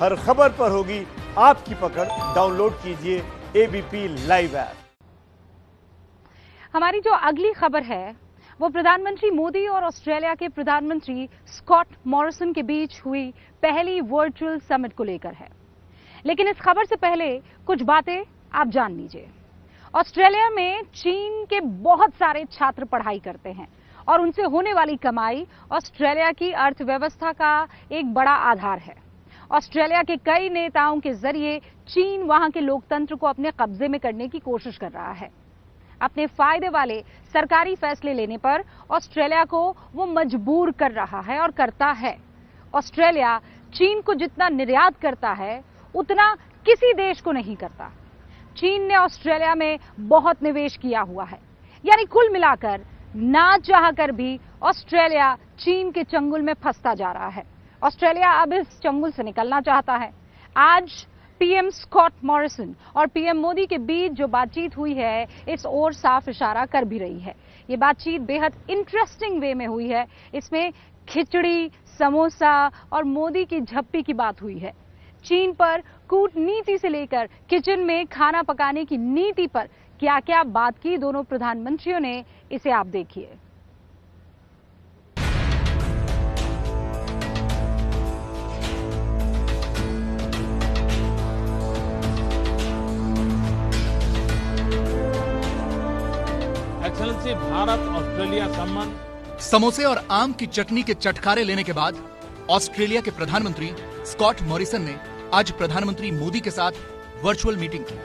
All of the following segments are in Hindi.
हर खबर पर होगी आपकी पकड़। डाउनलोड कीजिए एबीपी लाइव ऐप। हमारी जो अगली खबर है वो प्रधानमंत्री मोदी और ऑस्ट्रेलिया के प्रधानमंत्री स्कॉट मॉरिसन के बीच हुई पहली वर्चुअल समिट को लेकर है। लेकिन इस खबर से पहले कुछ बातें आप जान लीजिए। ऑस्ट्रेलिया में चीन के बहुत सारे छात्र पढ़ाई करते हैं और उनसे होने वाली कमाई ऑस्ट्रेलिया की अर्थव्यवस्था का एक बड़ा आधार है। ऑस्ट्रेलिया के कई नेताओं के जरिए चीन वहां के लोकतंत्र को अपने कब्जे में करने की कोशिश कर रहा है। अपने फायदे वाले सरकारी फैसले लेने पर ऑस्ट्रेलिया को वो मजबूर कर रहा है और करता है। ऑस्ट्रेलिया चीन को जितना निर्यात करता है उतना किसी देश को नहीं करता। चीन ने ऑस्ट्रेलिया में बहुत निवेश किया हुआ है, यानी कुल मिलाकर ना चाहकर भी ऑस्ट्रेलिया चीन के चंगुल में फंसता जा रहा है। ऑस्ट्रेलिया अब इस चंगुल से निकलना चाहता है। आज पीएम स्कॉट मॉरिसन और पीएम मोदी के बीच जो बातचीत हुई है इस ओर साफ इशारा कर भी रही है। ये बातचीत बेहद इंटरेस्टिंग वे में हुई है। इसमें खिचड़ी, समोसा और मोदी की झप्पी की बात हुई है। चीन पर कूटनीति से लेकर किचन में खाना पकाने की नीति पर क्या क्या बात की दोनों प्रधानमंत्रियों ने, इसे आप देखिए। एक्सेलेंसी, भारत ऑस्ट्रेलिया संबंध। समोसे और आम की चटनी के चटकारे लेने के बाद ऑस्ट्रेलिया के प्रधानमंत्री स्कॉट मॉरिसन ने आज प्रधानमंत्री मोदी के साथ वर्चुअल मीटिंग की।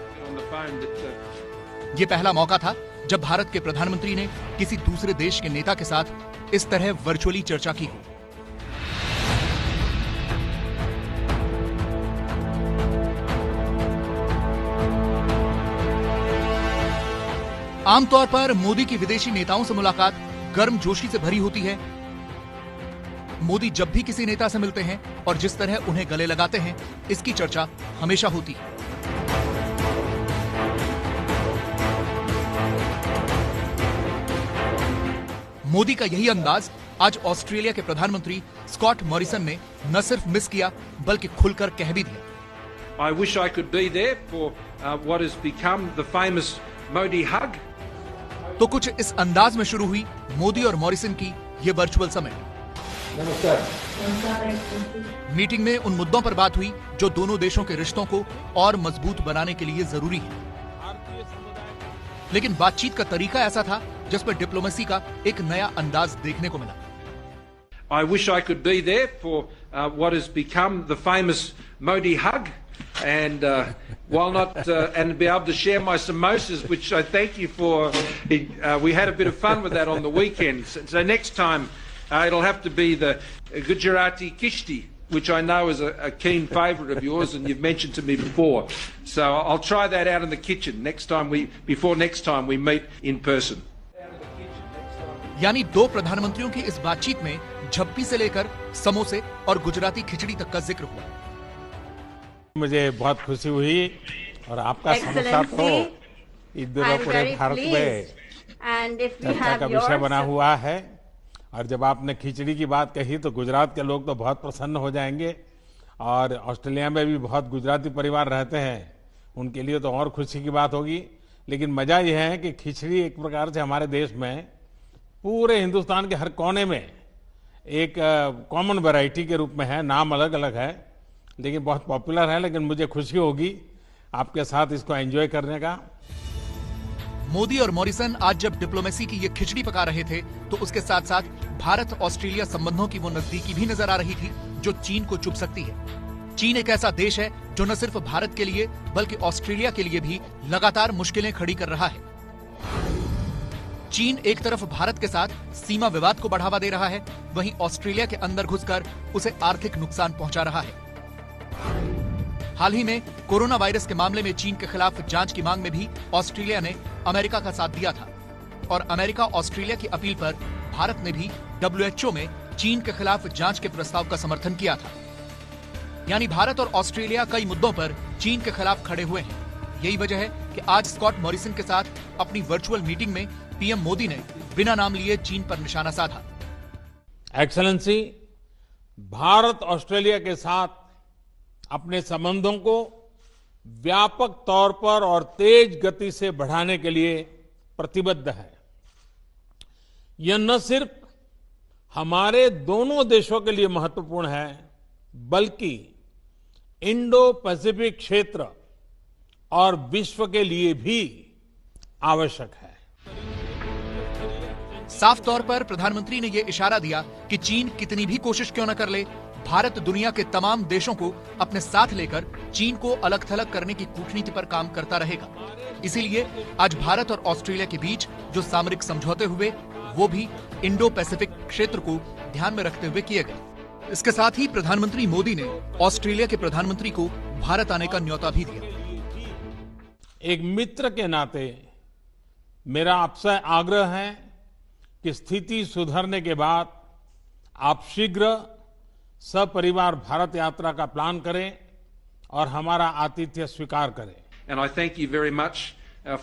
ये पहला मौका था जब भारत के प्रधानमंत्री ने किसी दूसरे देश के नेता के साथ इस तरह वर्चुअली चर्चा की हो। आमतौर पर मोदी की विदेशी नेताओं से मुलाकात गर्मजोशी से भरी होती है। मोदी जब भी किसी नेता से मिलते हैं और जिस तरह उन्हें गले लगाते हैं, इसकी चर्चा हमेशा होती है। मोदी का यही अंदाज आज ऑस्ट्रेलिया के प्रधानमंत्री स्कॉट मॉरिसन ने न सिर्फ मिस किया बल्कि खुलकर कह भी दिया। I wish I could be there for what has become the famous Modi hug. तो कुछ इस अंदाज में शुरू हुई मोदी और मॉरिसन की ये वर्चुअल समिट। मीटिंग में उन मुद्दों पर बात हुई जो दोनों देशों के रिश्तों को और मजबूत बनाने के लिए जरूरी है। लेकिन बातचीत का तरीका ऐसा था जिस पर डिप्लोमेसी का एक नया अंदाज देखने को मिला। I wish I could be there for what has become the famous Modi hug. And while not and be able to share my samosas, which I thank you for. We had a bit of fun with that on the weekend. So next time it'll have to be the Gujarati kishti, which I know is a keen favourite of yours, and you've mentioned to me before. So I'll try that out in the kitchen before next time we meet in person. यानी दो प्रधानमंत्रियों की इस बातचीत में झप्पी से लेकर समोसे और गुजराती खिचड़ी तक का जिक्र हुआ। मुझे बहुत खुशी हुई और आपका समोसा तो इन दिनों पूरे भारत में चर्चा का विषय बना हुआ है। और जब आपने खिचड़ी की बात कही तो गुजरात के लोग तो बहुत प्रसन्न हो जाएंगे और ऑस्ट्रेलिया में भी बहुत गुजराती परिवार रहते हैं, उनके लिए तो और खुशी की बात होगी। लेकिन मजा यह है कि खिचड़ी एक प्रकार से हमारे देश में पूरे हिंदुस्तान के हर कोने में एक कॉमन वैरायटी के रूप में है। नाम अलग अलग है लेकिन बहुत पॉपुलर है। लेकिन मुझे खुशी होगी आपके साथ इसको एंजॉय करने का। मोदी और मॉरिसन आज जब डिप्लोमेसी की ये खिचड़ी पका रहे थे तो उसके साथ साथ भारत ऑस्ट्रेलिया संबंधों की वो नजदीकी भी नजर आ रही थी जो चीन को चुभ सकती है। चीन एक ऐसा देश है जो न सिर्फ भारत के लिए बल्कि ऑस्ट्रेलिया के लिए भी लगातार मुश्किलें खड़ी कर रहा है। चीन एक तरफ भारत के साथ सीमा विवाद को बढ़ावा दे रहा है, वहीं ऑस्ट्रेलिया के अंदर घुसकर उसे आर्थिक नुकसान पहुंचा रहा है। हाल ही में कोरोना वायरस के मामले में चीन के खिलाफ जांच की मांग में भी ऑस्ट्रेलिया ने अमेरिका का साथ दिया था और अमेरिका ऑस्ट्रेलिया की अपील पर भारत ने भी WHO में चीन के खिलाफ जांच के प्रस्ताव का समर्थन किया था। यानी भारत और ऑस्ट्रेलिया कई मुद्दों पर चीन के खिलाफ खड़े हुए हैं। यही वजह है कि आज स्कॉट मॉरिसन के साथ अपनी वर्चुअल मीटिंग में पीएम मोदी ने बिना नाम लिए चीन पर निशाना साधा। एक्सेलेंसी, भारत ऑस्ट्रेलिया के साथ अपने संबंधों को व्यापक तौर पर और तेज गति से बढ़ाने के लिए प्रतिबद्ध है। यह न सिर्फ हमारे दोनों देशों के लिए महत्वपूर्ण है, बल्कि इंडो पैसिफिक क्षेत्र और विश्व के लिए भी आवश्यक है। साफ तौर पर प्रधानमंत्री ने यह इशारा दिया कि चीन कितनी भी कोशिश क्यों न कर ले, भारत दुनिया के तमाम देशों को अपने साथ लेकर चीन को अलग थलग करने की कूटनीति पर काम करता रहेगा। इसीलिए आज भारत और ऑस्ट्रेलिया के बीच जो सामरिक समझौते हुए वो भी इंडो पैसिफिक क्षेत्र को ध्यान में रखते हुए किए गए। इसके साथ ही प्रधानमंत्री मोदी ने ऑस्ट्रेलिया के प्रधानमंत्री को भारत आने का न्योता भी दिया। एक मित्र के नाते मेरा आपसे आग्रह है कि स्थिति सुधरने के बाद आप शीघ्र सपरिवार भारत यात्रा का प्लान करें और हमारा आतिथ्य स्वीकार करें। And I thank you very much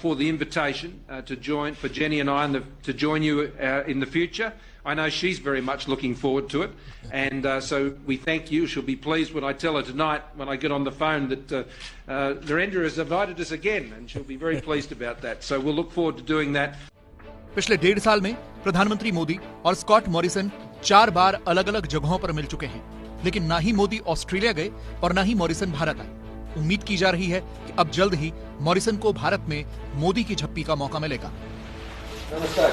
for the invitation to join, for Jenny and I, to join you in the future. I know she's very much looking forward to it, and so we thank you. She'll be pleased when I tell her tonight, when I get on the phone, that Narendra has invited us again, and she'll be very pleased about that. So we'll look forward to doing that. पिछले 1.5 साल में प्रधानमंत्री मोदी और स्कॉट मॉरिसन 4 बार अलग अलग जगहों पर मिल चुके हैं, लेकिन ना ही मोदी ऑस्ट्रेलिया गए और ना ही मॉरिसन भारत आए। उम्मीद की जा रही है कि अब जल्द ही मॉरिसन को भारत में मोदी की झप्पी का मौका मिलेगा। नमस्कार।